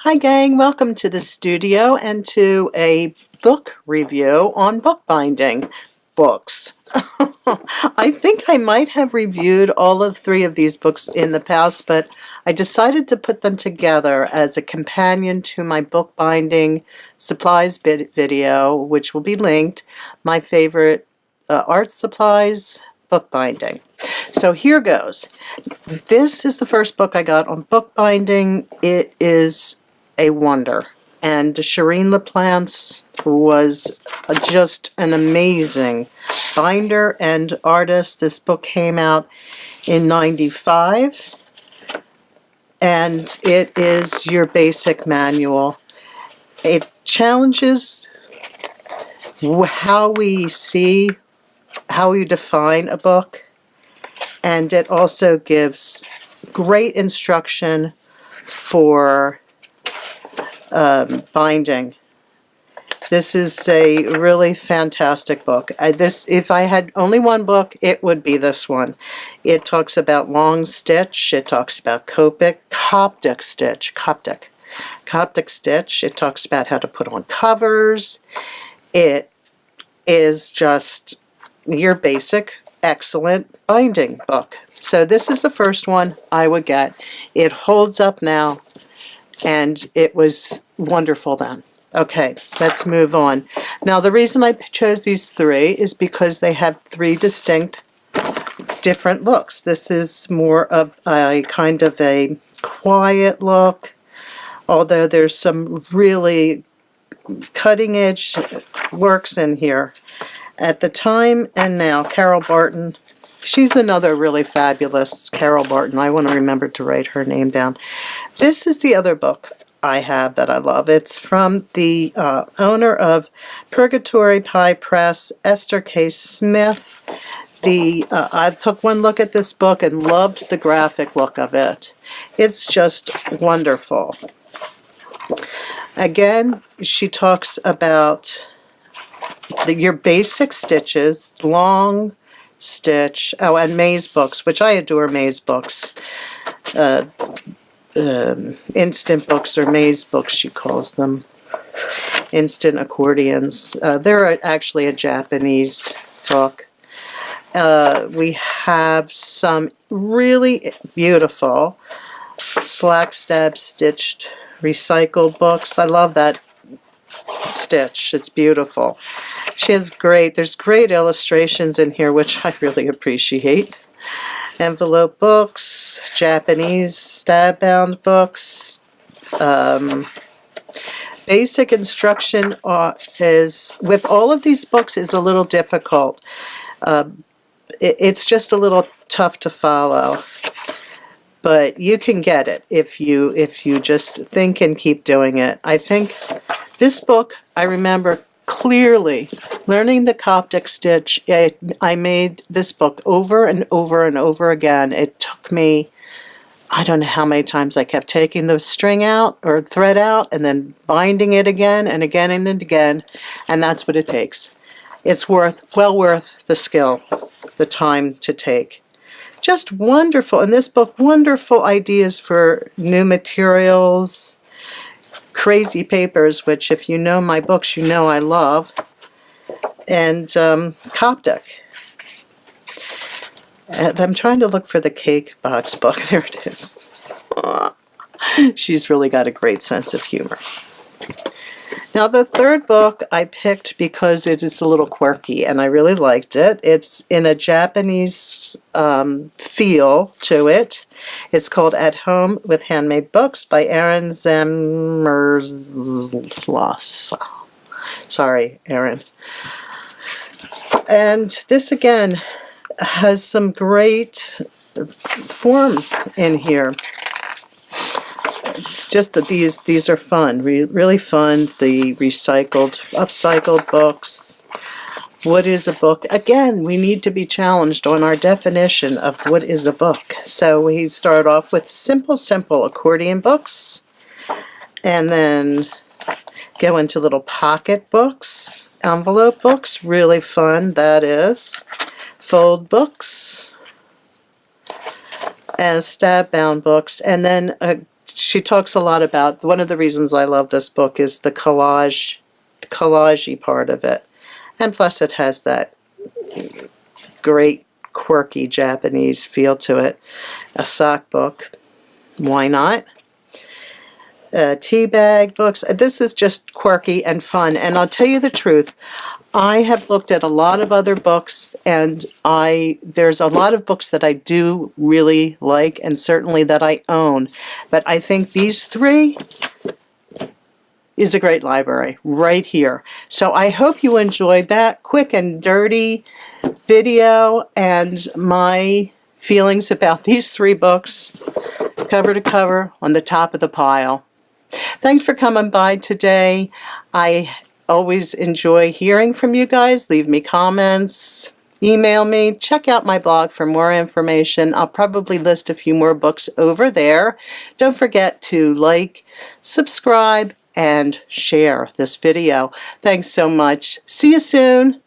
Hi gang, welcome to the studio and to a book review on bookbinding books. I think I might have reviewed all of three of these books in the past, but I decided to put them together as a companion to my bookbinding supplies video, which will be linked, my favorite art supplies bookbinding. So here goes. This is the first book I got on bookbinding. It is a wonder. And Shereen LaPlantz was just an amazing binder and artist. This book came out in '95, and it is your basic manual. It challenges how we see, how we define a book, and it also gives great instruction for binding. This is a really fantastic book. If I had only one book, it would be this one. It talks about long stitch. It talks about Coptic stitch. It talks about how to put on covers. It is just your basic, excellent binding book. So this is the first one I would get. It holds up now, and it was wonderful then. Okay, let's move on. Now, the reason I chose these three is because they have three distinct, different looks. This is more of a kind of a quiet look, although there's some really cutting-edge works in here. At the time and now, Carol Barton. She's another really fabulous Carol Barton. I want to remember to write her name down. This is the other book I have that I love. It's from the owner of Purgatory Pie Press, Esther K. Smith. I took one look at this book and loved the graphic look of it. It's just wonderful. Again, she talks about your basic stitches, long stitch, and maze books, which I adore maze books. Instant books or maze books, she calls them. Instant accordions. They're actually a Japanese book. We have some really beautiful slack stab stitched recycled books. I love that stitch. It's beautiful. There's great illustrations in here, which I really appreciate. Envelope books, Japanese stab-bound books. Basic instruction with all of these books is a little difficult. It's just a little tough to follow, but you can get it if you just think and keep doing it. I think this book, I remember clearly learning the Coptic stitch. I made this book over and over and over again. It took me, I don't know how many times I kept taking the string out or thread out and then binding it again and again and again, and that's what it takes. It's well worth the skill, the time to take. Just wonderful. In this book, wonderful ideas for new materials, crazy papers, which if you know my books, you know I love, and Coptic. I'm trying to look for the cake box book. There it is. She's really got a great sense of humor. Now, the third book I picked because it is a little quirky, and I really liked it. It's in a Japanese feel to it. It's called At Home with Handmade Books by Erin Zemmersloss. Sorry, Erin. And this, again, has some great forms in here. Just that these are fun, really fun. The upcycled books. What is a book? Again, we need to be challenged on our definition of what is a book. So we start off with simple accordion books, and then go into little pocket books, envelope books, really fun, that is. Fold books, and stab-bound books, and then she talks a lot about, one of the reasons I love this book is the collage-y part of it. And plus it has that great, quirky Japanese feel to it. A sock book. Why not? Tea bag books. This is just quirky and fun. And I'll tell you the truth, I have looked at a lot of other books, and there's a lot of books that I do really like, and certainly that I own. But I think these three is a great library right here. So I hope you enjoyed that quick and dirty video and my feelings about these three books, cover to cover, on the top of the pile. Thanks for coming by today. I always enjoy hearing from you guys. Leave me comments, email me, check out my blog for more information. I'll probably list a few more books over there. Don't forget to like, subscribe, and share this video. Thanks so much. See you soon.